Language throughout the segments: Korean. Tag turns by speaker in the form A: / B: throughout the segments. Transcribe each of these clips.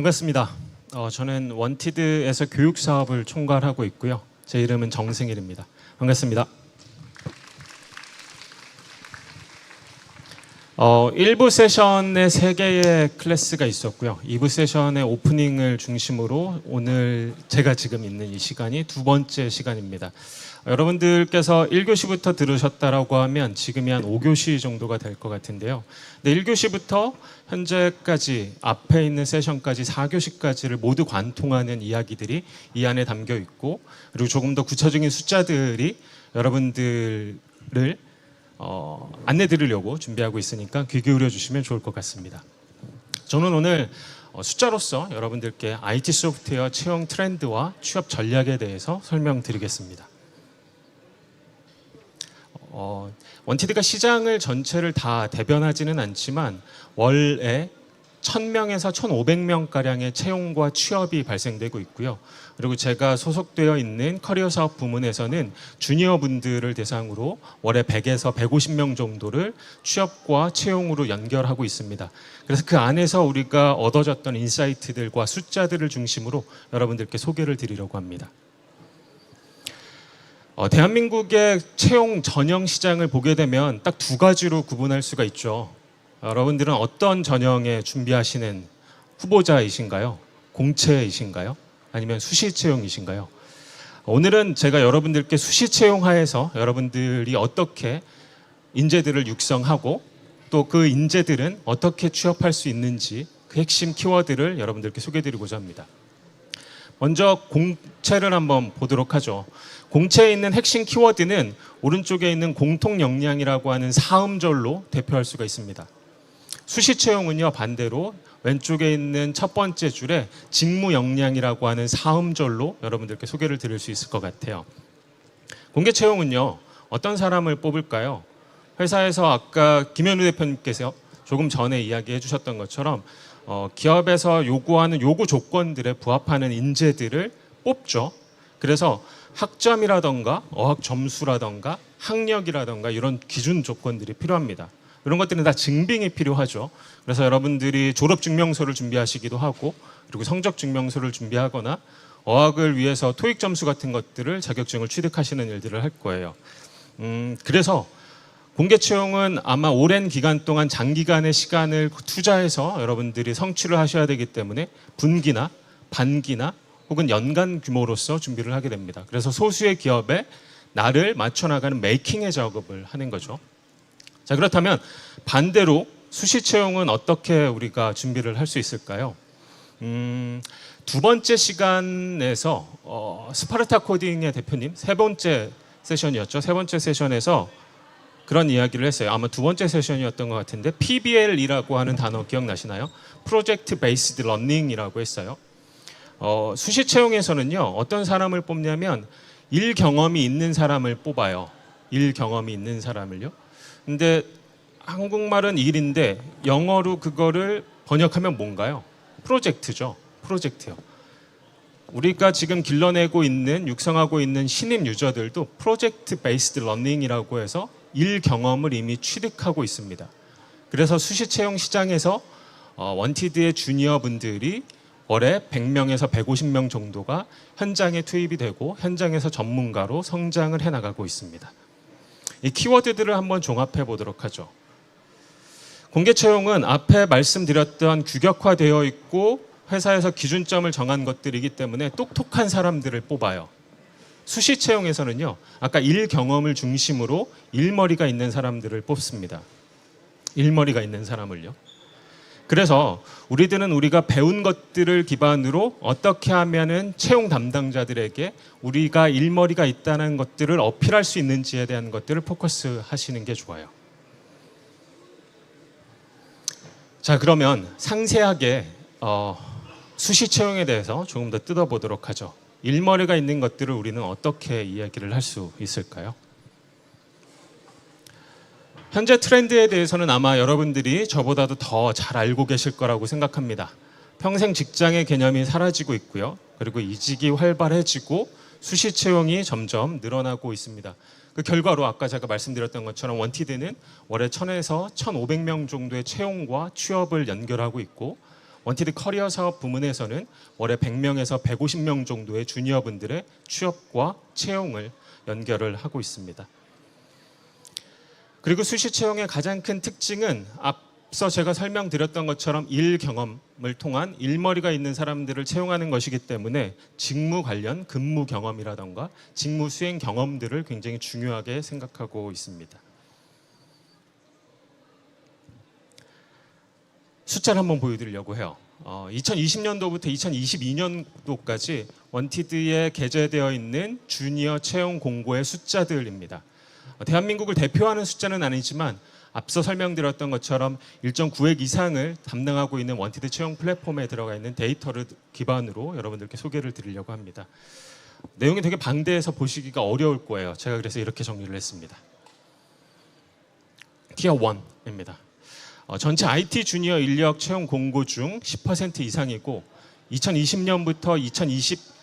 A: 반갑습니다. 저는 원티드에서 교육 사업을 총괄하고 있고요. 제 이름은 정승일입니다. 반갑습니다. 1부 세션에 3개의 클래스가 있었고요. 2부 세션의 오프닝을 중심으로 오늘 제가 지금 있는 이 시간이 2번째 시간입니다. 여러분들께서 1교시부터 들으셨다라고 하면 지금이 한 5교시 정도가 될 것 같은데요. 근데 1교시부터 현재까지 앞에 있는 세션까지 4교시까지를 모두 관통하는 이야기들이 이 안에 담겨 있고, 그리고 조금 더 구체적인 숫자들이 여러분들을 안내 드리려고 준비하고 있으니까 귀 기울여 주시면 좋을 것 같습니다. 저는 오늘 숫자로서 여러분들께 IT 소프트웨어 채용 트렌드와 취업 전략에 대해서 설명드리겠습니다. 원티드가 시장을 전체를 다 대변하지는 않지만 월에 1000명에서 1500명가량의 채용과 취업이 발생되고 있고요. 그리고 제가 소속되어 있는 커리어 사업 부문에서는 주니어 분들을 대상으로 월에 100에서 150명 정도를 취업과 채용으로 연결하고 있습니다. 그래서 그 안에서 우리가 얻어졌던 인사이트들과 숫자들을 중심으로 여러분들께 소개를 드리려고 합니다. 대한민국의 채용 전형 시장을 보게 되면 딱 2가지로 구분할 수가 있죠. 여러분들은 어떤 전형에 준비하시는 후보자이신가요? 공채이신가요? 아니면 수시 채용이신가요? 오늘은 제가 여러분들께 수시 채용하에서 여러분들이 어떻게 인재들을 육성하고 또 그 인재들은 어떻게 취업할 수 있는지 그 핵심 키워드를 여러분들께 소개해드리고자 합니다. 먼저 공채를 한번 보도록 하죠. 공채에 있는 핵심 키워드는 오른쪽에 있는 공통 역량이라고 하는 4음절로 대표할 수가 있습니다. 수시 채용은요, 반대로 왼쪽에 있는 첫 번째 줄에 직무 역량이라고 하는 4음절로 여러분들께 소개를 드릴 수 있을 것 같아요. 공개 채용은요, 어떤 사람을 뽑을까요? 회사에서 아까 김현우 대표님께서 조금 전에 이야기해 주셨던 것처럼 기업에서 요구하는 요구 조건들에 부합하는 인재들을 뽑죠. 그래서 학점이라던가 어학 점수라던가 학력이라던가 이런 기준 조건들이 필요합니다. 이런 것들은 다 증빙이 필요하죠. 그래서 여러분들이 졸업 증명서를 준비하시기도 하고, 그리고 성적 증명서를 준비하거나 어학을 위해서 토익 점수 같은 것들을 자격증을 취득하시는 일들을 할 거예요. 그래서 공개 채용은 아마 오랜 기간 동안 장기간의 시간을 투자해서 여러분들이 성취를 하셔야 되기 때문에 분기나 반기나 혹은 연간 규모로서 준비를 하게 됩니다. 그래서 소수의 기업에 나를 맞춰나가는 메이킹의 작업을 하는 거죠. 자, 그렇다면 반대로 수시 채용은 어떻게 우리가 준비를 할 수 있을까요? 2번째 시간에서 스파르타 코딩의 대표님 3번째 세션이었죠. 3번째 세션에서 그런 이야기를 했어요. 아마 2번째 세션이었던 것 같은데 PBL이라고 하는 단어 기억나시나요? 프로젝트 베이스드 러닝이라고 했어요. 수시 채용에서는요, 어떤 사람을 뽑냐면 일 경험이 있는 사람을 뽑아요. 일 경험이 있는 사람을요. 근데 한국말은 일인데 영어로 그거를 번역하면 뭔가요? 프로젝트죠. 프로젝트요. 우리가 지금 길러내고 있는, 육성하고 있는 신입 유저들도 프로젝트 베이스드 러닝이라고 해서 일 경험을 이미 취득하고 있습니다. 그래서 수시 채용 시장에서 원티드의 주니어 분들이 월에 100명에서 150명 정도가 현장에 투입이 되고 현장에서 전문가로 성장을 해나가고 있습니다. 이 키워드들을 한번 종합해 보도록 하죠. 공개 채용은 앞에 말씀드렸던 규격화되어 있고 회사에서 기준점을 정한 것들이기 때문에 똑똑한 사람들을 뽑아요. 수시 채용에서는요, 아까 일 경험을 중심으로 일머리가 있는 사람들을 뽑습니다. 일머리가 있는 사람을요. 그래서 우리들은 우리가 배운 것들을 기반으로 어떻게 하면은 채용 담당자들에게 우리가 일머리가 있다는 것들을 어필할 수 있는지에 대한 것들을 포커스 하시는 게 좋아요. 자, 그러면 상세하게 수시 채용에 대해서 조금 더 뜯어보도록 하죠. 일머리가 있는 것들을 우리는 어떻게 이야기를 할 수 있을까요? 현재 트렌드에 대해서는 아마 여러분들이 저보다도 더 잘 알고 계실 거라고 생각합니다. 평생 직장의 개념이 사라지고 있고요. 그리고 이직이 활발해지고 수시 채용이 점점 늘어나고 있습니다. 그 결과로 아까 제가 말씀드렸던 것처럼 원티드는 월에 1000에서 1500명 정도의 채용과 취업을 연결하고 있고, 원티드 커리어 사업 부문에서는 월에 100명에서 150명 정도의 주니어분들의 취업과 채용을 연결을 하고 있습니다. 그리고 수시 채용의 가장 큰 특징은 앞서 제가 설명드렸던 것처럼 일 경험을 통한 일머리가 있는 사람들을 채용하는 것이기 때문에 직무 관련 근무 경험이라던가 직무 수행 경험들을 굉장히 중요하게 생각하고 있습니다. 숫자를 한번 보여드리려고 해요. 2020년도부터 2022년도까지 원티드에 게재되어 있는 주니어 채용 공고의 숫자들입니다. 대한민국을 대표하는 숫자는 아니지만 앞서 설명드렸던 것처럼 일정 구획 이상을 담당하고 있는 원티드 채용 플랫폼에 들어가 있는 데이터를 기반으로 여러분들께 소개를 드리려고 합니다. 내용이 되게 방대해서 보시기가 어려울 거예요. 제가 그래서 이렇게 정리를 했습니다. 티어 1입니다. 전체 IT 주니어 인력 채용 공고 중 10% 이상이고 2020년부터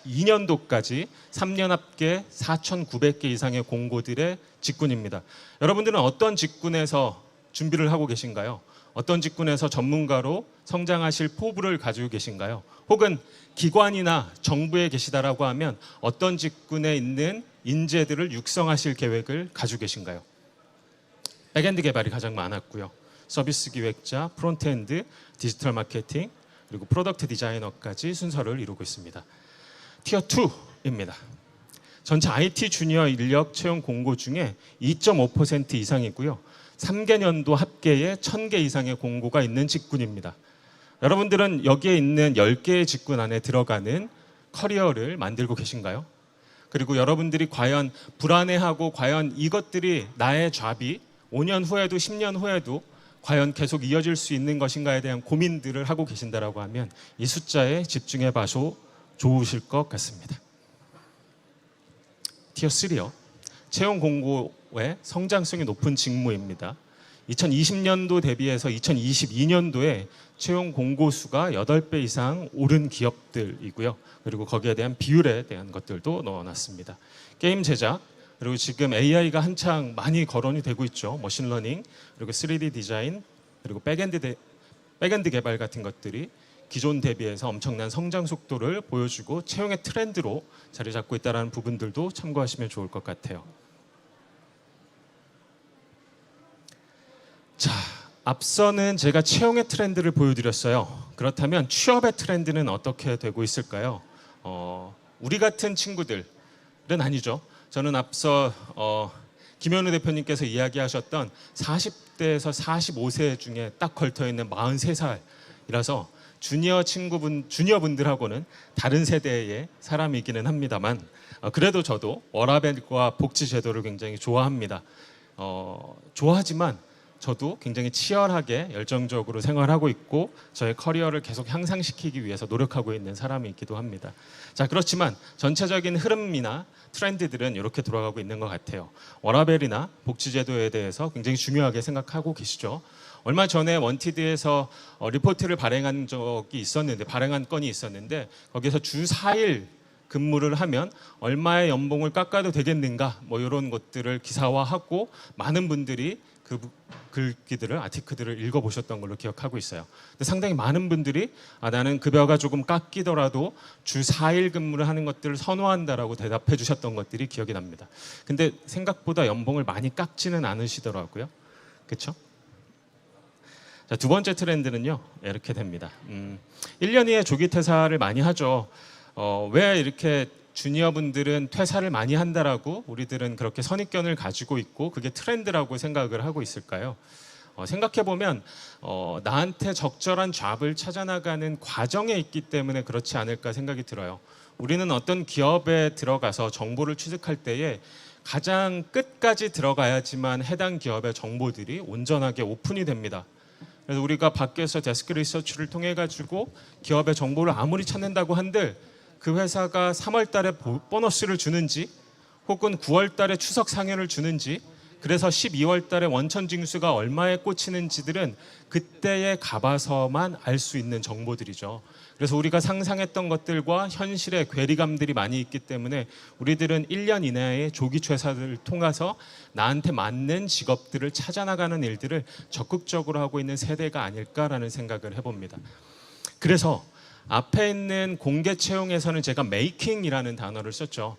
A: 2022년도까지 3년 합계 4,900개 이상의 공고들의 직군입니다. 여러분들은 어떤 직군에서 준비를 하고 계신가요? 어떤 직군에서 전문가로 성장하실 포부를 가지고 계신가요? 혹은 기관이나 정부에 계시다라고 하면 어떤 직군에 있는 인재들을 육성하실 계획을 가지고 계신가요? 백엔드 개발이 가장 많았고요. 서비스 기획자, 프론트엔드, 디지털 마케팅, 그리고 프로덕트 디자이너까지 순서를 이루고 있습니다. 티어 2입니다. 전체 IT 주니어 인력 채용 공고 중에 2.5% 이상이고요. 3개년도 합계에 1,000개 이상의 공고가 있는 직군입니다. 여러분들은 여기에 있는 10개의 직군 안에 들어가는 커리어를 만들고 계신가요? 그리고 여러분들이 과연 불안해하고 과연 이것들이 나의 잡이 5년 후에도 10년 후에도 과연 계속 이어질 수 있는 것인가에 대한 고민들을 하고 계신다라고 하면 이 숫자에 집중해 봐도 좋으실 것 같습니다. 티어 3요. 채용 공고의 성장성이 높은 직무입니다. 2020년도 대비해서 2022년도에 채용 공고 수가 8배 이상 오른 기업들이고요. 그리고 거기에 대한 비율에 대한 것들도 넣어놨습니다. 게임 제작, 그리고 지금 AI가 한창 많이 거론이 되고 있죠. 머신러닝, 그리고 3D 디자인, 그리고 백엔드 개발 같은 것들이 기존 대비해서 엄청난 성장 속도를 보여주고 채용의 트렌드로 자리 잡고 있다는 부분들도 참고하시면 좋을 것 같아요. 자, 앞서는 제가 채용의 트렌드를 보여드렸어요. 그렇다면 취업의 트렌드는 어떻게 되고 있을까요? 우리 같은 친구들은 아니죠. 저는 앞서 김현우 대표님께서 이야기하셨던 40대에서 45세 중에 딱 걸터있는 43살이라서 주니어분들하고는 다른 세대의 사람이기는 합니다만 그래도 저도 워라밸과 복지 제도를 굉장히 좋아합니다. 좋아하지만 저도 굉장히 치열하게 열정적으로 생활하고 있고 저의 커리어를 계속 향상시키기 위해서 노력하고 있는 사람이기도 합니다. 자, 그렇지만 전체적인 흐름이나 트렌드들은 이렇게 돌아가고 있는 것 같아요. 워라밸이나 복지제도에 대해서 굉장히 중요하게 생각하고 계시죠. 얼마 전에 원티드에서 리포트를 발행한 건이 있었는데 거기서 주 4일 근무를 하면 얼마의 연봉을 깎아도 되겠는가 뭐 이런 것들을 기사화하고 많은 분들이 그 글귀들을 아티클들을 읽어보셨던 걸로 기억하고 있어요. 근데 상당히 많은 분들이 나는 급여가 조금 깎이더라도 주 4일 근무를 하는 것들을 선호한다라고 대답해 주셨던 것들이 기억이 납니다. 근데 생각보다 연봉을 많이 깎지는 않으시더라고요. 그렇죠? 자, 두 번째 트렌드는요. 이렇게 됩니다. 1년 이내 조기 퇴사를 많이 하죠. 왜 이렇게 주니어분들은 퇴사를 많이 한다라고 우리들은 그렇게 선입견을 가지고 있고 그게 트렌드라고 생각을 하고 있을까요? 생각해보면 나한테 적절한 잡을 찾아나가는 과정에 있기 때문에 그렇지 않을까 생각이 들어요. 우리는 어떤 기업에 들어가서 정보를 취득할 때에 가장 끝까지 들어가야지만 해당 기업의 정보들이 온전하게 오픈이 됩니다. 그래서 우리가 밖에서 데스크 리서치를 통해 가지고 기업의 정보를 아무리 찾는다고 한들 그 회사가 3월 달에 보너스를 주는지 혹은 9월 달에 추석 상여를 주는지 그래서 12월 달에 원천 징수가 얼마에 꽂히는지들은 그때에 가봐서만 알 수 있는 정보들이죠. 그래서 우리가 상상했던 것들과 현실의 괴리감들이 많이 있기 때문에 우리들은 1년 이내에 조기 퇴사를 통해서 나한테 맞는 직업들을 찾아나가는 일들을 적극적으로 하고 있는 세대가 아닐까라는 생각을 해봅니다. 그래서 앞에 있는 공개 채용에서는 제가 메이킹이라는 단어를 썼죠.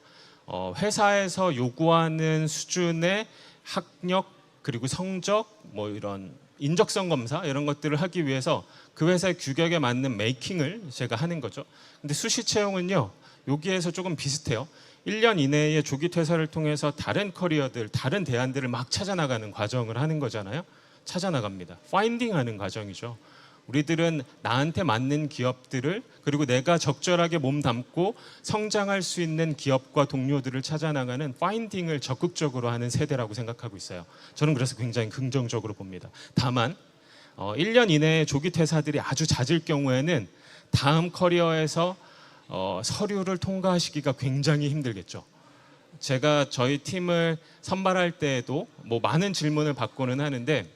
A: 회사에서 요구하는 수준의 학력 그리고 성적 뭐 이런 인적성 검사 이런 것들을 하기 위해서 그 회사의 규격에 맞는 메이킹을 제가 하는 거죠. 근데 수시 채용은요, 여기에서 조금 비슷해요. 1년 이내에 조기 퇴사를 통해서 다른 커리어들, 다른 대안들을 막 찾아나가는 과정을 하는 거잖아요. 찾아나갑니다. 파인딩하는 과정이죠. 우리들은 나한테 맞는 기업들을, 그리고 내가 적절하게 몸 담고 성장할 수 있는 기업과 동료들을 찾아나가는 파인딩을 적극적으로 하는 세대라고 생각하고 있어요. 저는 그래서 굉장히 긍정적으로 봅니다. 다만 1년 이내에 조기 퇴사들이 아주 잦을 경우에는 다음 커리어에서 서류를 통과하시기가 굉장히 힘들겠죠. 제가 저희 팀을 선발할 때에도 뭐 많은 질문을 받고는 하는데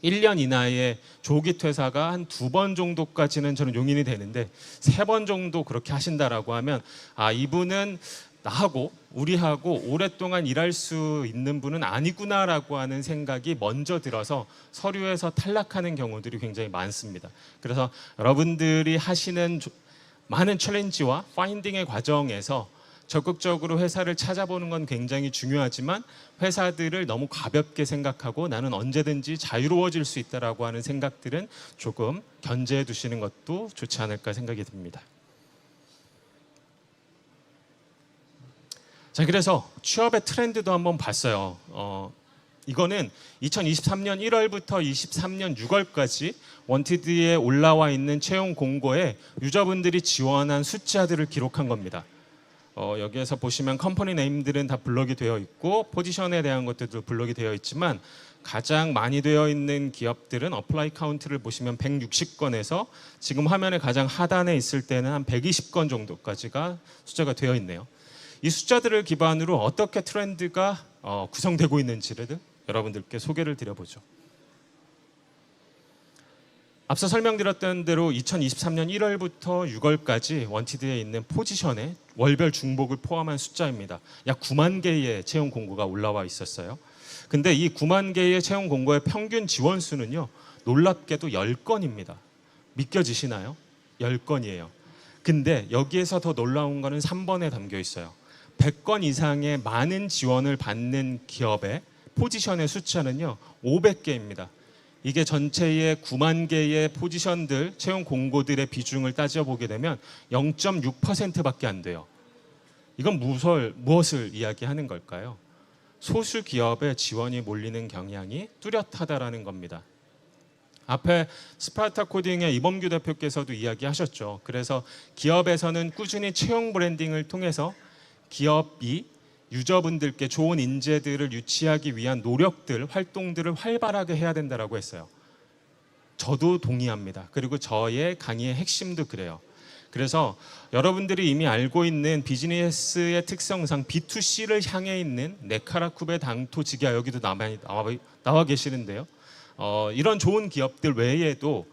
A: 1년 이내에 조기 퇴사가 한 2번 정도까지는 저는 용인이 되는데 3번 정도 그렇게 하신다라고 하면 이분은 나하고 우리하고 오랫동안 일할 수 있는 분은 아니구나라고 하는 생각이 먼저 들어서 서류에서 탈락하는 경우들이 굉장히 많습니다. 그래서 여러분들이 하시는 많은 챌린지와 파인딩의 과정에서 적극적으로 회사를 찾아보는 건 굉장히 중요하지만 회사들을 너무 가볍게 생각하고 나는 언제든지 자유로워질 수 있다라고 하는 생각들은 조금 견제해 두시는 것도 좋지 않을까 생각이 듭니다. 자, 그래서 취업의 트렌드도 한번 봤어요. 이거는 2023년 1월부터 23년 6월까지 원티드에 올라와 있는 채용 공고에 유저분들이 지원한 숫자들을 기록한 겁니다. 여기에서 보시면 컴퍼니 네임들은 다 블록이 되어 있고 포지션에 대한 것들도 블록이 되어 있지만 가장 많이 되어 있는 기업들은 어플라이 카운트를 보시면 160건에서 지금 화면의 가장 하단에 있을 때는 한 120건 정도까지가 숫자가 되어 있네요. 이 숫자들을 기반으로 어떻게 트렌드가 구성되고 있는지를 여러분들께 소개를 드려보죠. 앞서 설명드렸던 대로 2023년 1월부터 6월까지 원티드에 있는 포지션의 월별 중복을 포함한 숫자입니다. 약 9만 개의 채용 공고가 올라와 있었어요. 근데 이 9만 개의 채용 공고의 평균 지원 수는요, 놀랍게도 10건입니다. 믿겨지시나요? 10건이에요. 근데 여기에서 더 놀라운 거는 3번에 담겨 있어요. 100건 이상의 많은 지원을 받는 기업의 포지션의 숫자는요, 500개입니다. 이게 전체의 9만 개의 포지션들, 채용 공고들의 비중을 따져보게 되면 0.6%밖에 안 돼요. 이건 무엇을 이야기하는 걸까요? 소수 기업에 지원이 몰리는 경향이 뚜렷하다라는 겁니다. 앞에 스파르타 코딩의 이범규 대표께서도 이야기하셨죠. 그래서 기업에서는 꾸준히 채용 브랜딩을 통해서 기업이 유저분들께 좋은 인재들을 유치하기 위한 노력들, 활동들을 활발하게 해야 된다고 했어요. 저도 동의합니다. 그리고 저의 강의의 핵심도 그래요. 그래서 여러분들이 이미 알고 있는 비즈니스의 특성상 B2C를 향해 있는 네카라쿠베 당토지기아 여기도 나와 계시는데요. 이런 좋은 기업들 외에도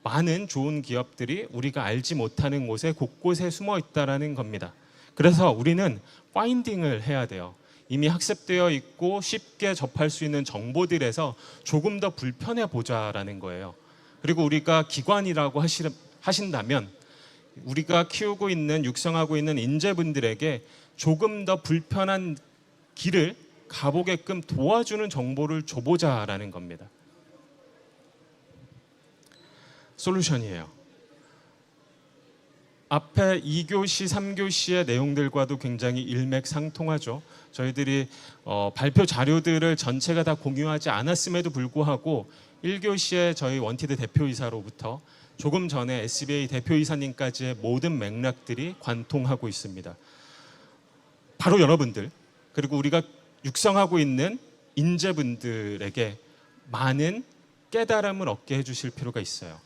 A: 많은 좋은 기업들이 우리가 알지 못하는 곳에 곳곳에 숨어 있다는 겁니다. 그래서 우리는 파인딩을 해야 돼요. 이미 학습되어 있고 쉽게 접할 수 있는 정보들에서 조금 더 불편해 보자라는 거예요. 그리고 우리가 기관이라고 하신다면 우리가 키우고 있는, 육성하고 있는 인재분들에게 조금 더 불편한 길을 가보게끔 도와주는 정보를 줘보자라는 겁니다. 솔루션이에요. 앞에 2교시, 3교시의 내용들과도 굉장히 일맥상통하죠. 저희들이 발표 자료들을 전체가 다 공유하지 않았음에도 불구하고 1교시에 저희 원티드 대표이사로부터 조금 전에 SBA 대표이사님까지의 모든 맥락들이 관통하고 있습니다. 바로 여러분들, 그리고 우리가 육성하고 있는 인재분들에게 많은 깨달음을 얻게 해주실 필요가 있어요.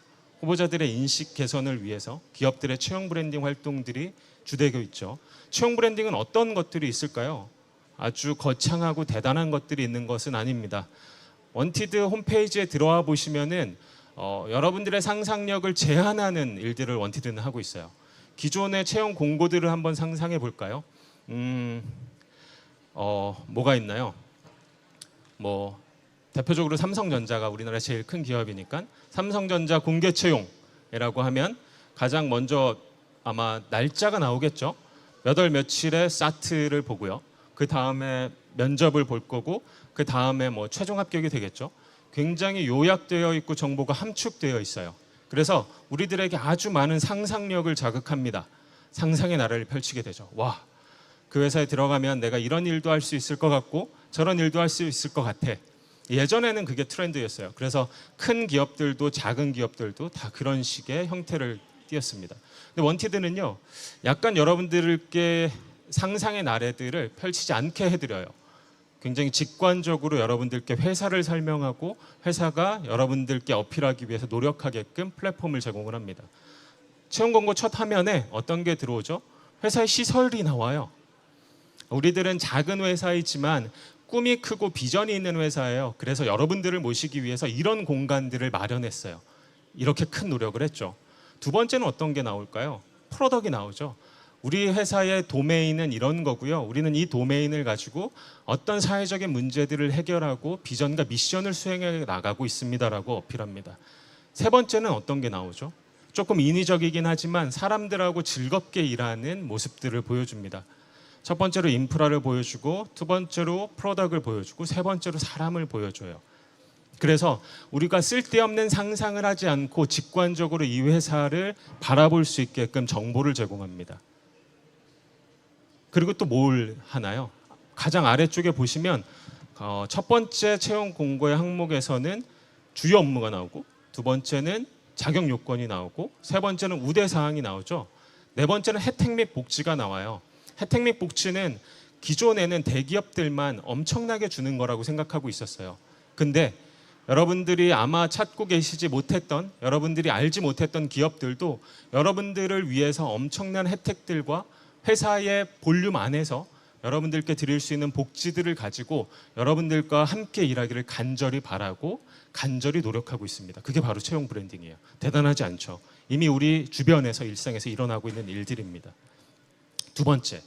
A: 후보자들의 인식 개선을 위해서 기업들의 채용 브랜딩 활동들이 주되고 있죠. 채용 브랜딩은 어떤 것들이 있을까요? 아주 거창하고 대단한 것들이 있는 것은 아닙니다. 원티드 홈페이지에 들어와 보시면은 여러분들의 상상력을 제한하는 일들을 원티드는 하고 있어요. 기존의 채용 공고들을 한번 상상해 볼까요? 뭐가 있나요? 대표적으로 삼성전자가 우리나라 제일 큰 기업이니까 삼성전자 공개 채용 라고 하면 가장 먼저 아마 날짜가 나오겠죠. 몇 월 며칠에 사트를 보고요. 그 다음에 면접을 볼 거고 그 다음에 뭐 최종 합격이 되겠죠. 굉장히 요약되어 있고 정보가 함축되어 있어요. 그래서 우리들에게 아주 많은 상상력을 자극합니다. 상상의 나래를 펼치게 되죠. 와, 그 회사에 들어가면 내가 이런 일도 할 수 있을 것 같고 저런 일도 할 수 있을 것 같아. 예전에는 그게 트렌드였어요. 그래서 큰 기업들도 작은 기업들도 다 그런 식의 형태를 띄었습니다. 근데 원티드는요, 약간 여러분들께 상상의 나래들을 펼치지 않게 해드려요. 굉장히 직관적으로 여러분들께 회사를 설명하고 회사가 여러분들께 어필하기 위해서 노력하게끔 플랫폼을 제공을 합니다. 채용 공고 첫 화면에 어떤 게 들어오죠? 회사의 시설이 나와요. 우리들은 작은 회사이지만 꿈이 크고 비전이 있는 회사예요. 그래서 여러분들을 모시기 위해서 이런 공간들을 마련했어요. 이렇게 큰 노력을 했죠. 두 번째는 어떤 게 나올까요? 프로덕이 나오죠. 우리 회사의 도메인은 이런 거고요. 우리는 이 도메인을 가지고 어떤 사회적인 문제들을 해결하고 비전과 미션을 수행해 나가고 있습니다라고 어필합니다. 세 번째는 어떤 게 나오죠? 조금 인위적이긴 하지만 사람들하고 즐겁게 일하는 모습들을 보여줍니다. 첫 번째로 인프라를 보여주고 두 번째로 프로덕을 보여주고 세 번째로 사람을 보여줘요. 그래서 우리가 쓸데없는 상상을 하지 않고 직관적으로 이 회사를 바라볼 수 있게끔 정보를 제공합니다. 그리고 또 뭘 하나요? 가장 아래쪽에 보시면 첫 번째 채용 공고의 항목에서는 주요 업무가 나오고 두 번째는 자격 요건이 나오고 세 번째는 우대 사항이 나오죠. 네 번째는 혜택 및 복지가 나와요. 혜택 및 복지는 기존에는 대기업들만 엄청나게 주는 거라고 생각하고 있었어요. 근데 여러분들이 아마 찾고 계시지 못했던, 여러분들이 알지 못했던 기업들도 여러분들을 위해서 엄청난 혜택들과 회사의 볼륨 안에서 여러분들께 드릴 수 있는 복지들을 가지고 여러분들과 함께 일하기를 간절히 바라고 간절히 노력하고 있습니다. 그게 바로 채용 브랜딩이에요. 대단하지 않죠? 이미 우리 주변에서 일상에서 일어나고 있는 일들입니다. 두 번째,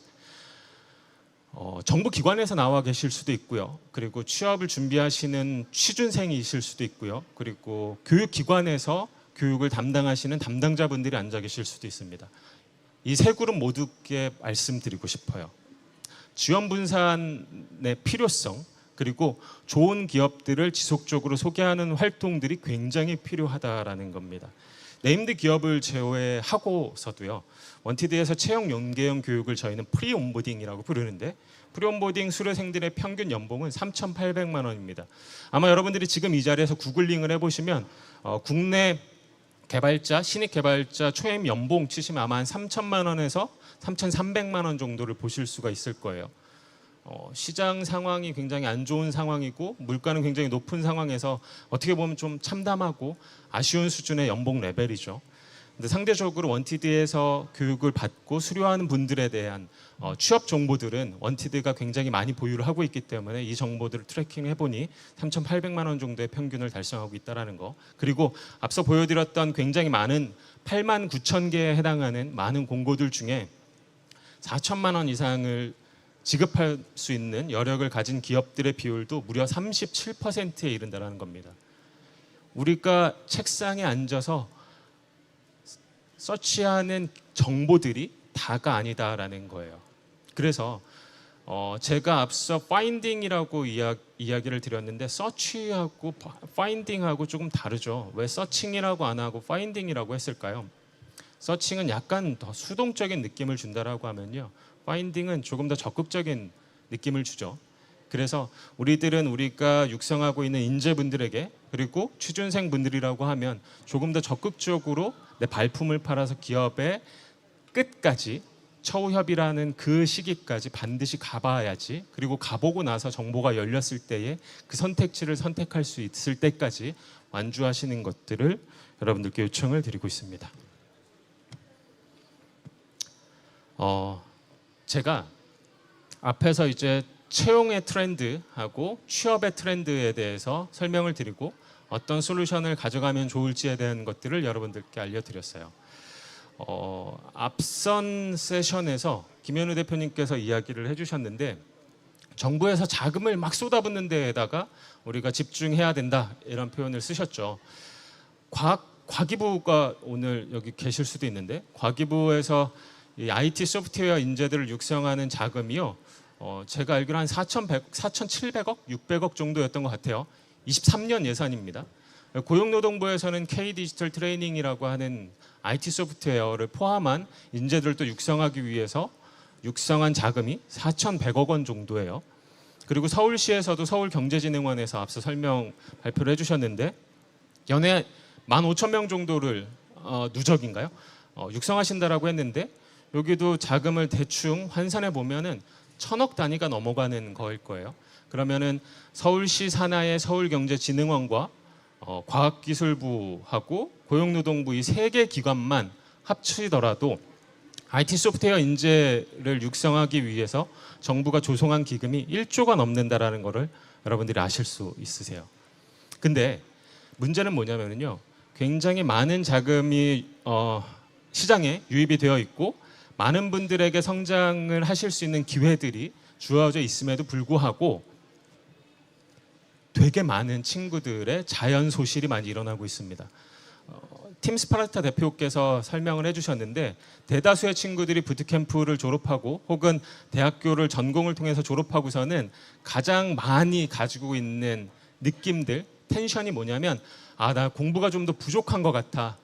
A: 정부 기관에서 나와 계실 수도 있고요. 그리고 취업을 준비하시는 취준생이실 수도 있고요. 그리고 교육기관에서 교육을 담당하시는 담당자분들이 앉아 계실 수도 있습니다. 이 세 그룹 모두께 말씀드리고 싶어요. 지원 분산의 필요성 그리고 좋은 기업들을 지속적으로 소개하는 활동들이 굉장히 필요하다라는 겁니다. 네임드 기업을 제외하고서도요. 원티드에서 채용 연계형 교육을 저희는 프리 온보딩이라고 부르는데 프리 온보딩 수료생들의 평균 연봉은 3,800만 원입니다. 아마 여러분들이 지금 이 자리에서 구글링을 해보시면 국내 개발자, 신입 개발자 초임 연봉 치시면 아마 한 3천만 원에서 3,300만 원 정도를 보실 수가 있을 거예요. 시장 상황이 굉장히 안 좋은 상황이고 물가는 굉장히 높은 상황에서 어떻게 보면 좀 참담하고 아쉬운 수준의 연봉 레벨이죠. 근데 상대적으로 원티드에서 교육을 받고 수료하는 분들에 대한 취업 정보들은 원티드가 굉장히 많이 보유를 하고 있기 때문에 이 정보들을 트래킹해 보니 3,800만 원 정도의 평균을 달성하고 있다는 거. 그리고 앞서 보여드렸던 굉장히 많은 8만 9천 개에 해당하는 많은 공고들 중에 4천만 원 이상을 지급할 수 있는 여력을 가진 기업들의 비율도 무려 37%에 이른다는 겁니다. 우리가 책상에 앉아서 서치하는 정보들이 다가 아니다라는 거예요. 그래서 제가 앞서 파인딩이라고 이야기를 드렸는데 서치하고 파인딩하고 조금 다르죠. 왜 서칭이라고 안 하고 파인딩이라고 했을까요? 서칭은 약간 더 수동적인 느낌을 준다라고 하면요. 파인딩은 조금 더 적극적인 느낌을 주죠. 그래서 우리가 육성하고 있는 인재분들에게 그리고 취준생분들이라고 하면 조금 더 적극적으로 내 발품을 팔아서 기업의 끝까지 처우협이라는 그 시기까지 반드시 가봐야지 그리고 가보고 나서 정보가 열렸을 때에 그 선택지를 선택할 수 있을 때까지 완주하시는 것들을 여러분들께 요청을 드리고 있습니다. 제가 앞에서 이제 채용의 트렌드하고 취업의 트렌드에 대해서 설명을 드리고 어떤 솔루션을 가져가면 좋을지에 대한 것들을 여러분들께 알려드렸어요. 앞선 세션에서 김현우 대표님께서 이야기를 해주셨는데 정부에서 자금을 막 쏟아붓는 데에다가 우리가 집중해야 된다 이런 표현을 쓰셨죠. 과기부가 오늘 여기 계실 수도 있는데, 과기부에서 이 IT 소프트웨어 인재들을 육성하는 자금이요, 제가 알기로 한 4,700억, 600억 정도였던 것 같아요. 23년 예산입니다. 고용노동부에서는 K-디지털 트레이닝이라고 하는 IT 소프트웨어를 포함한 인재들을 또 육성하기 위해서 육성한 자금이 4,100억 원 정도예요. 그리고 서울시에서도 서울경제진흥원에서 앞서 설명 발표를 해주셨는데, 연에 15,000명 정도를 누적인가요? 육성하신다라고 했는데, 여기도 자금을 대충 환산해 보면은 1,000억 단위가 넘어가는 거일 거예요. 그러면은 서울시 산하의 서울경제진흥원과 과학기술부하고 고용노동부 이 세 개 기관만 합치더라도 IT 소프트웨어 인재를 육성하기 위해서 정부가 조성한 기금이 1조가 넘는다라는 거를 여러분들이 아실 수 있으세요. 근데 문제는 뭐냐면요, 굉장히 많은 자금이 시장에 유입이 되어 있고 많은 분들에게 성장을 하실 수 있는 기회들이 주어져 있음에도 불구하고 되게 많은 친구들의 자연 소실이 많이 일어나고 있습니다. 팀 스파르타 대표께서 설명을 해주셨는데, 대다수의 친구들이 부트캠프를 졸업하고 혹은 대학교를 전공을 통해서 졸업하고서는 가장 많이 가지고 있는 느낌들, 텐션이 뭐냐면, 나 공부가 좀 더 부족한 것 같아.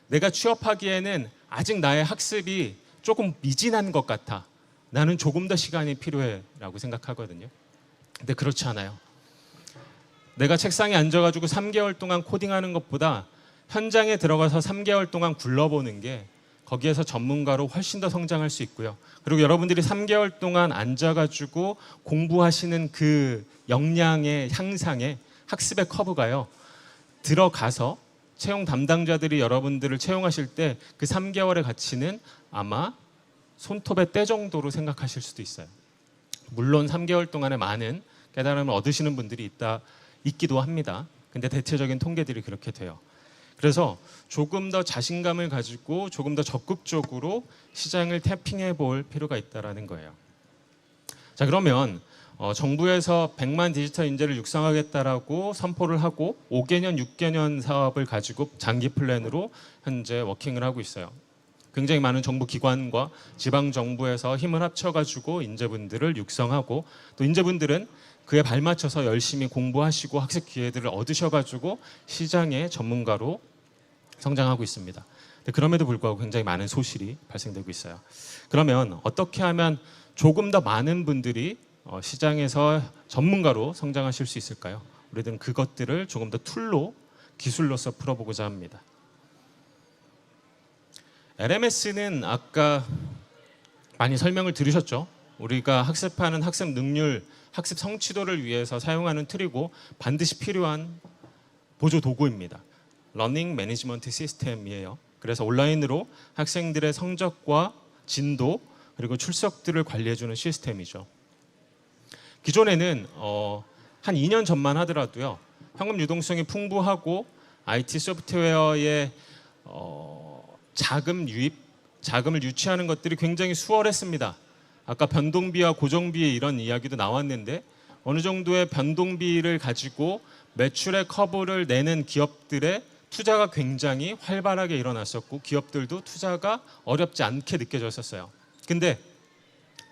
A: 내가 취업하기에는 아직 나의 학습이 조금 미진한 것 같아. 나는 조금 더 시간이 필요해 라고 생각하거든요. 근데 그렇지 않아요. 내가 책상에 앉아가지고 3개월 동안 코딩하는 것보다 현장에 들어가서 3개월 동안 굴러보는 게 거기에서 전문가로 훨씬 더 성장할 수 있고요. 그리고 여러분들이 3개월 동안 앉아가지고 공부하시는 그 역량의 향상의 학습의 커브가요, 들어가서 채용 담당자들이 여러분들을 채용하실 때 그 3개월의 가치는 아마 손톱의 때 정도로 생각하실 수도 있어요. 물론 3개월 동안에 많은 깨달음을 얻으시는 분들이 있기도 합니다. 근데 대체적인 통계들이 그렇게 돼요. 그래서 조금 더 자신감을 가지고 조금 더 적극적으로 시장을 태핑해 볼 필요가 있다는 거예요. 자, 그러면 정부에서 100만 디지털 인재를 육성하겠다라고 선포를 하고 5개년, 6개년 사업을 가지고 장기 플랜으로 현재 워킹을 하고 있어요. 굉장히 많은 정부 기관과 지방 정부에서 힘을 합쳐가지고 인재분들을 육성하고, 또 인재분들은 그에 발맞춰서 열심히 공부하시고 학습 기회들을 얻으셔가지고 시장의 전문가로 성장하고 있습니다. 그럼에도 불구하고 굉장히 많은 소실이 발생되고 있어요. 그러면 어떻게 하면 조금 더 많은 분들이 시장에서 전문가로 성장하실 수 있을까요? 우리들은 그것들을 조금 더 툴로, 기술로서 풀어보고자 합니다. LMS는 아까 많이 설명을 들으셨죠? 우리가 학습하는 학습 능률, 학습 성취도를 위해서 사용하는 툴이고 반드시 필요한 보조 도구입니다. 러닝 매니지먼트 시스템이에요. 그래서 온라인으로 학생들의 성적과 진도 그리고 출석들을 관리해주는 시스템이죠. 기존에는 한 2년 전만 하더라도요, 현금 유동성이 풍부하고 IT 소프트웨어의 자금 유입, 자금을 유치하는 것들이 굉장히 수월했습니다. 아까 변동비와 고정비의 이런 이야기도 나왔는데, 어느 정도의 변동비를 가지고 매출의 커브를 내는 기업들의 투자가 굉장히 활발하게 일어났었고 기업들도 투자가 어렵지 않게 느껴졌었어요. 근데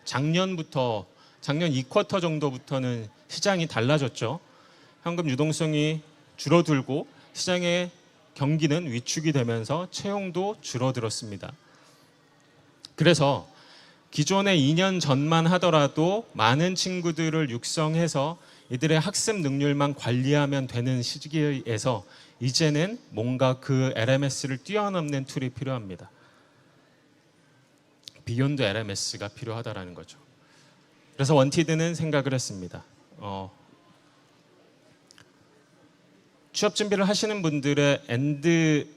A: 작년 2쿼터 정도부터는 시장이 달라졌죠. 현금 유동성이 줄어들고 시장의 경기는 위축이 되면서 채용도 줄어들었습니다. 그래서 기존에 2년 전만 하더라도 많은 친구들을 육성해서 이들의 학습 능률만 관리하면 되는 시기에서 이제는 뭔가 그 LMS를 뛰어넘는 툴이 필요합니다. 비욘드 LMS가 필요하다라는 거죠. 그래서 원티드는 생각을 했습니다. 취업 준비를 하시는 분들의 엔드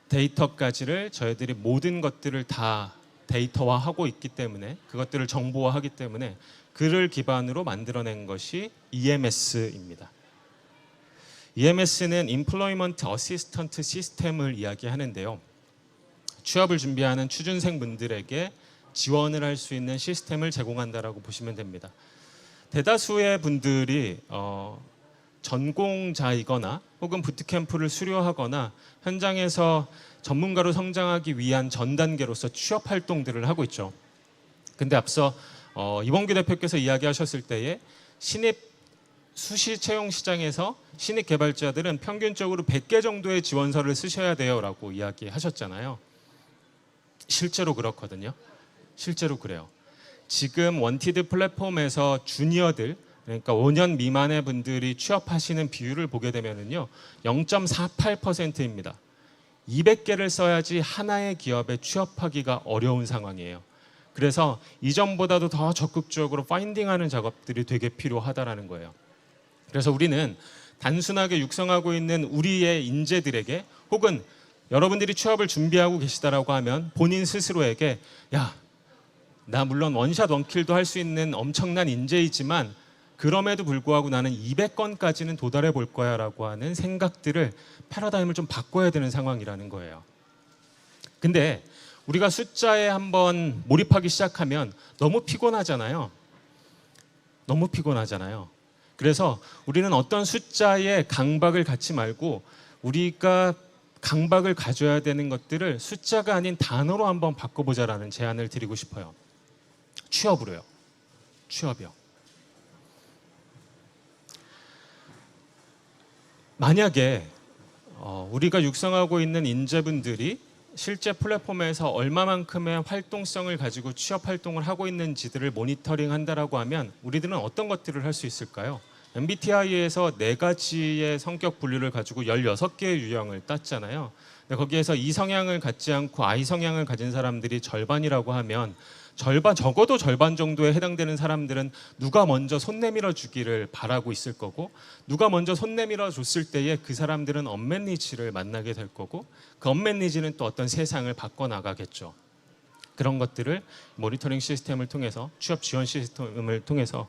A: 데이터까지를 저희들이 모든 것들을 다 데이터화하고 있기 때문에, 그것들을 정보화하기 때문에 그를 기반으로 만들어낸 것이 EMS입니다. EMS는 Employment Assistant System을 이야기하는데요. 취업을 준비하는 취준생 분들에게 지원을 할 수 있는 시스템을 제공한다라고 보시면 됩니다. 대다수의 분들이 전공자이거나 혹은 부트캠프를 수료하거나 현장에서 전문가로 성장하기 위한 전 단계로서 취업 활동들을 하고 있죠. 근데 앞서 이범규 대표께서 이야기하셨을 때에 신입 수시 채용 시장에서 신입 개발자들은 평균적으로 100개 정도의 지원서를 쓰셔야 돼요라고 이야기하셨잖아요. 실제로 그렇거든요. 실제로 그래요. 지금 원티드 플랫폼에서 주니어들, 그러니까 5년 미만의 분들이 취업하시는 비율을 보게 되면은요, 0.48%입니다. 200개를 써야지 하나의 기업에 취업하기가 어려운 상황이에요. 그래서 이전보다도 더 적극적으로 파인딩하는 작업들이 되게 필요하다라는 거예요. 그래서 우리는 단순하게 육성하고 있는 우리의 인재들에게 혹은 여러분들이 취업을 준비하고 계시다라고 하면 본인 스스로에게 야, 나 물론 원샷 원킬도 할 수 있는 엄청난 인재이지만 그럼에도 불구하고 나는 200건까지는 도달해 볼 거야 라고 하는 생각들을 패러다임을 좀 바꿔야 되는 상황이라는 거예요. 근데 우리가 숫자에 한번 몰입하기 시작하면 너무 피곤하잖아요. 너무 피곤하잖아요. 그래서 우리는 어떤 숫자에 강박을 갖지 말고 우리가 강박을 가져야 되는 것들을 숫자가 아닌 단어로 한번 바꿔보자라는 제안을 드리고 싶어요. 취업으로요. 취업이요. 만약에 우리가 육성하고 있는 인재분들이 실제 플랫폼에서 얼마만큼의 활동성을 가지고 취업 활동을 하고 있는지들을 모니터링 한다라고 하면 우리들은 어떤 것들을 할 수 있을까요? MBTI에서 4가지의 성격 분류를 가지고 16개의 유형을 땄잖아요. 근데 거기에서 E 성향을 갖지 않고 I 성향을 가진 사람들이 절반이라고 하면 적어도 절반 정도에 해당되는 사람들은 누가 먼저 손 내밀어 주기를 바라고 있을 거고, 누가 먼저 손 내밀어 줬을 때에 그 사람들은 언맷 니즈를 만나게 될 거고, 그 언맷 니즈는 또 어떤 세상을 바꿔 나가겠죠. 그런 것들을 모니터링 시스템을 통해서, 취업 지원 시스템을 통해서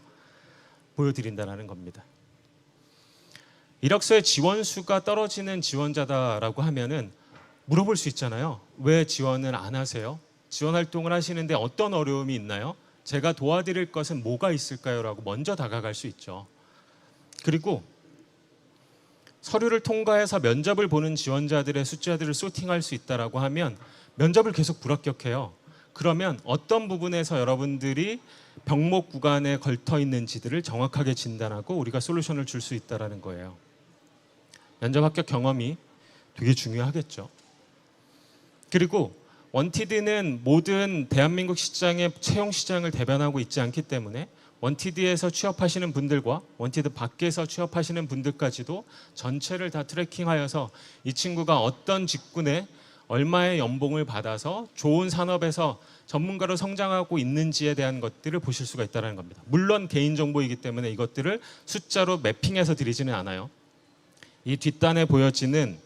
A: 보여드린다는 겁니다. 이력서의 지원수가 떨어지는 지원자다라고 하면은 물어볼 수 있잖아요. 왜 지원을 안 하세요? 지원 활동을 하시는데 어떤 어려움이 있나요? 제가 도와드릴 것은 뭐가 있을까요? 라고 먼저 다가갈 수 있죠. 그리고 서류를 통과해서 면접을 보는 지원자들의 숫자들을 소팅할 수 있다라고 하면 면접을 계속 불합격해요. 그러면 어떤 부분에서 여러분들이 병목 구간에 걸터 있는지들을 정확하게 진단하고 우리가 솔루션을 줄 수 있다는 거예요. 면접 합격 경험이 되게 중요하겠죠. 그리고 원티드는 모든 대한민국 시장의 채용 시장을 대변하고 있지 않기 때문에 원티드에서 취업하시는 분들과 원티드 밖에서 취업하시는 분들까지도 전체를 다 트래킹하여서 이 친구가 어떤 직군에 얼마의 연봉을 받아서 좋은 산업에서 전문가로 성장하고 있는지에 대한 것들을 보실 수가 있다는 겁니다. 물론 개인정보이기 때문에 이것들을 숫자로 매핑해서 드리지는 않아요. 이 뒷단에 보여지는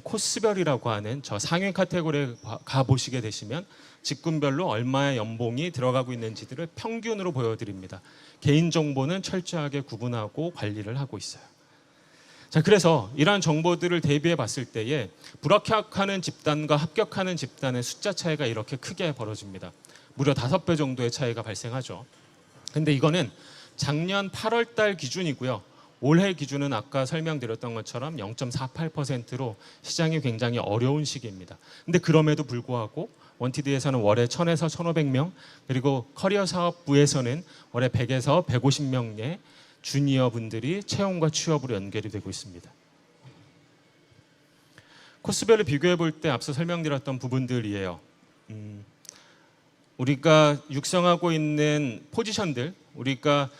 A: 코스별이라고 하는 저 상위 카테고리에 가보시게 되시면 직군별로 얼마의 연봉이 들어가고 있는지들을 평균으로 보여드립니다. 개인정보는 철저하게 구분하고 관리를 하고 있어요. 자, 그래서 이러한 정보들을 대비해 봤을 때에 불합격하는 집단과 합격하는 집단의 숫자 차이가 이렇게 크게 벌어집니다. 무려 5배 정도의 차이가 발생하죠. 근데 이거는 작년 8월 달 기준이고요. 올해 기준은 아까 설명드렸던 것처럼 0.48%로 시장이 굉장히 어려운 시기입니다. 근데 그럼에도 불구하고 원티드에서는 월에 1000에서 1500명, 그리고 커리어 사업부에서는 월에 100에서 150명의 주니어 분들이 채용과 취업으로 연결이 되고 있습니다. 코스별을 비교해 볼 때 앞서 설명드렸던 부분들이에요. 우리가 육성하고 있는 포지션들, 우리가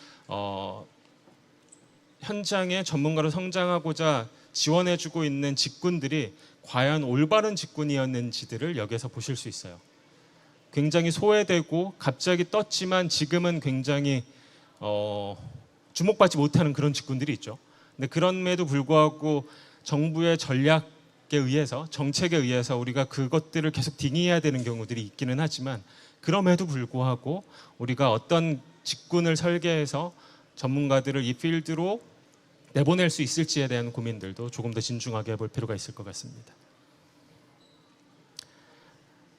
A: 현장에 전문가로 성장하고자 지원해주고 있는 직군들이 과연 올바른 직군이었는지들을 여기에서 보실 수 있어요. 굉장히 소외되고 갑자기 떴지만 지금은 굉장히 주목받지 못하는 그런 직군들이 있죠. 근데 그럼에도 불구하고 정부의 전략에 의해서, 정책에 의해서 우리가 그것들을 계속 딩해야 되는 경우들이 있기는 하지만 그럼에도 불구하고 우리가 어떤 직군을 설계해서 전문가들을 이 필드로 내보낼 수 있을지에 대한 고민들도 조금 더 진중하게 해볼 필요가 있을 것 같습니다.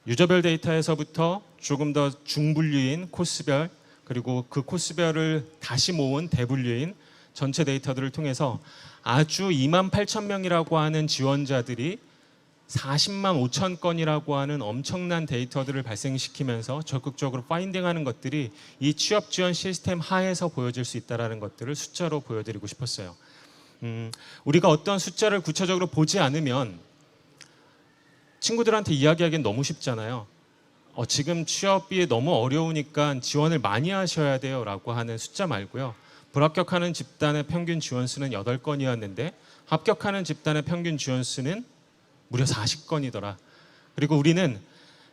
A: 유저별 데이터에서부터 조금 더 중분류인 코스별, 그리고 그 코스별을 다시 모은 대분류인 전체 데이터들을 통해서 아주 2만 8천 명이라고 하는 지원자들이 40만 5천 건이라고 하는 엄청난 데이터들을 발생시키면서 적극적으로 파인딩하는 것들이 이 취업 지원 시스템 하에서 보여질 수 있다는 것들을 숫자로 보여드리고 싶었어요. 우리가 어떤 숫자를 구체적으로 보지 않으면 친구들한테 이야기하기는 너무 쉽잖아요. 지금 취업이 너무 어려우니까 지원을 많이 하셔야 돼요 라고 하는 숫자 말고요. 불합격하는 집단의 평균 지원 수는 8건이었는데 합격하는 집단의 평균 지원 수는 무려 40건이더라. 그리고 우리는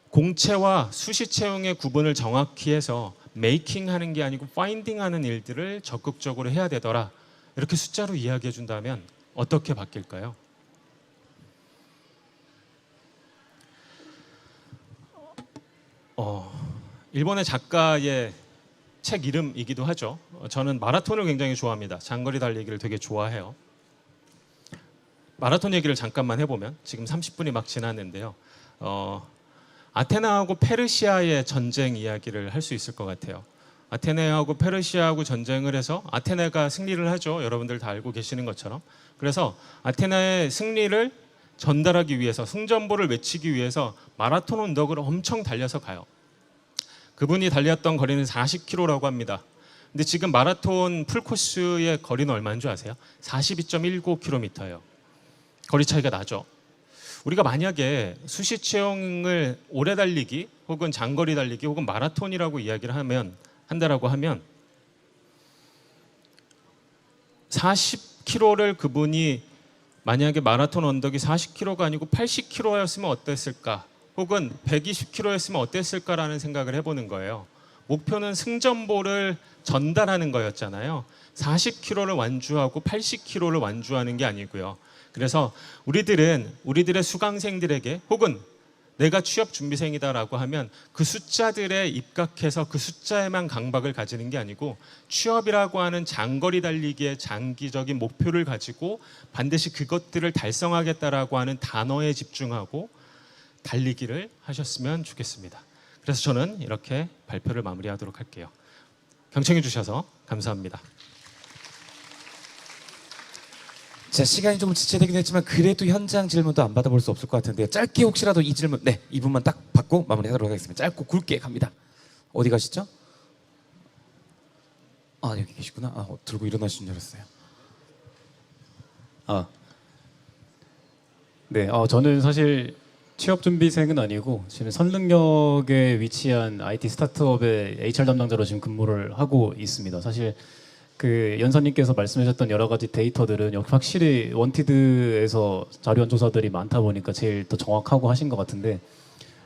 A: 공채와 수시 채용의 구분을 정확히 해서 메이킹하는 게 아니고 파인딩하는 일들을 적극적으로 해야 되더라. 이렇게 숫자로 이야기해 준다면 어떻게 바뀔까요? 일본의 작가의 책 이름이기도 하죠. 저는 마라톤을 굉장히 좋아합니다. 장거리 달리기를 되게 좋아해요. 마라톤 얘기를 잠깐만 해보면 지금 30분이 막 지났는데요. 아테네하고 페르시아의 전쟁 이야기를 할 수 있을 것 같아요. 아테네하고 페르시아하고 전쟁을 해서 아테네가 승리를 하죠. 여러분들 다 알고 계시는 것처럼. 그래서 아테네의 승리를 전달하기 위해서 승전보를 외치기 위해서 마라톤 언덕을 엄청 달려서 가요. 그분이 달렸던 거리는 40km라고 합니다. 근데 지금 마라톤 풀코스의 거리는 얼마인 줄 아세요? 42.19km예요. 거리 차이가 나죠. 우리가 만약에 수시 채용을 오래 달리기 혹은 장거리 달리기 혹은 마라톤이라고 이야기를 한다라고 하면 40km를 그분이 만약에 마라톤 언덕이 40km가 아니고 80km였으면 어땠을까? 혹은 120km였으면 어땠을까라는 생각을 해보는 거예요. 목표는 승전보를 전달하는 거였잖아요. 40km를 완주하고 80km를 완주하는 게 아니고요. 그래서 우리들의 수강생들에게 혹은 내가 취업 준비생이다라고 하면 그 숫자들에 입각해서 그 숫자에만 강박을 가지는 게 아니고 취업이라고 하는 장거리 달리기의 장기적인 목표를 가지고 반드시 그것들을 달성하겠다라고 하는 단어에 집중하고 달리기를 하셨으면 좋겠습니다. 그래서 저는 이렇게 발표를 마무리하도록 할게요. 경청해 주셔서 감사합니다.
B: 자, 시간이 좀 지체되긴 했지만 그래도 현장 질문도 안 받아볼 수 없을 것 같은데 짧게 혹시라도 이 질문, 네, 이 분만 딱 받고 마무리하도록 하겠습니다. 짧고 굵게 갑니다. 어디 가시죠? 아, 여기 계시구나. 들고 일어나신 줄 알았어요.
C: 네, 저는 사실 취업 준비생은 아니고 지금 선릉역에 위치한 IT 스타트업의 HR 담당자로 지금 근무를 하고 있습니다. 사실 그 연사님께서 말씀하셨던 여러 가지 데이터들은 확실히 원티드에서 자료원 조사들이 많다 보니까 제일 더 정확하고 하신 것 같은데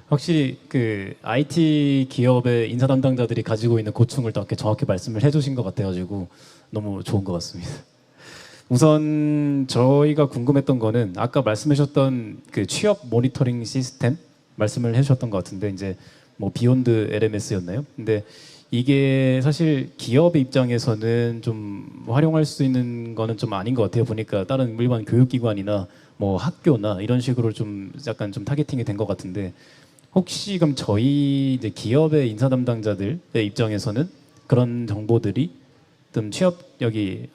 C: 확실히 그 IT 기업의 인사 담당자들이 가지고 있는 고충을 또 이렇게 정확히 말씀을 해주신 것 같아가지고 너무 좋은 것 같습니다. 우선 저희가 궁금했던 거는 아까 말씀하셨던 그 취업 모니터링 시스템 말씀을 해주셨던 것 같은데 이제 뭐 비욘드 LMS였나요? 근데 이게 사실 기업의 입장에서는 좀 활용할 수 있는 거는 좀 아닌 것 같아요. 보니까 다른 일반 교육기관이나 뭐 학교나 이런 식으로 좀 약간 좀 타겟팅이 된 것 같은데 혹시 그럼 저희 이제 기업의 인사 담당자들의 입장에서는 그런 정보들이 좀 취업 여기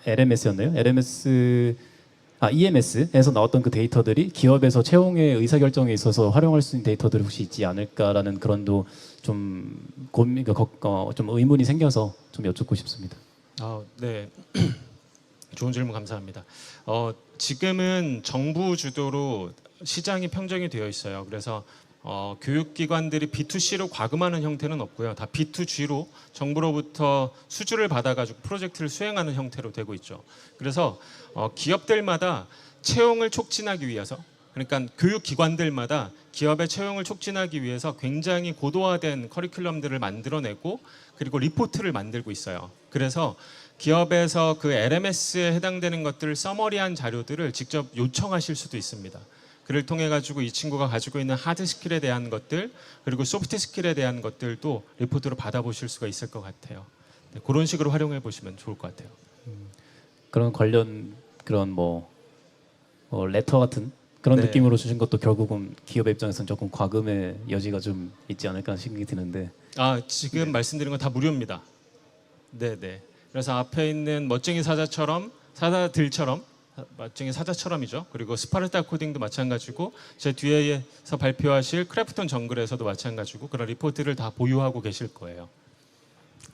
C: LMS였나요? EMS에서 나왔던 그 데이터들이 기업에서 채용의 의사결정에 있어서 활용할 수 있는 데이터들이 혹시 있지 않을까라는 그런도 좀 좀 의문이 생겨서 좀 여쭙고 싶습니다.
A: 네, 좋은 질문 감사합니다. 지금은 정부 주도로 시장이 평정이 되어 있어요. 그래서 교육기관들이 B2C로 과금하는 형태는 없고요. 다 B2G로 정부로부터 수주를 받아가지고 프로젝트를 수행하는 형태로 되고 있죠. 그래서 기업들마다 채용을 촉진하기 위해서 그러니까 교육기관들마다 기업의 채용을 촉진하기 위해서 굉장히 고도화된 커리큘럼들을 만들어내고 그리고 리포트를 만들고 있어요. 그래서 기업에서 그 LMS에 해당되는 것들을 서머리한 자료들을 직접 요청하실 수도 있습니다. 그를 통해 가지고 이 친구가 가지고 있는 하드 스킬에 대한 것들 그리고 소프트 스킬에 대한 것들도 리포트로 받아보실 수가 있을 것 같아요. 네, 그런 식으로 활용해 보시면 좋을 것 같아요.
C: 그런 관련 그런 뭐 레터 같은 그런
A: 네.
C: 느낌으로 주신 것도 결국은 기업의 입장에서는 조금 과금의 여지가 좀 있지 않을까 생각이 드는데
A: 지금 말씀드린 건 다 무료입니다. 네네. 그래서 앞에 있는 멋쟁이 사자들처럼 멋쟁이 사자처럼이죠. 그리고 스파르타 코딩도 마찬가지고 제 뒤에서 발표하실 크래프톤 정글에서도 마찬가지고 그런 리포트를 다 보유하고 계실 거예요.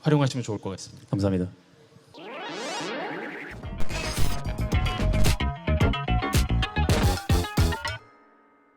A: 활용하시면 좋을 것 같습니다.
C: 감사합니다.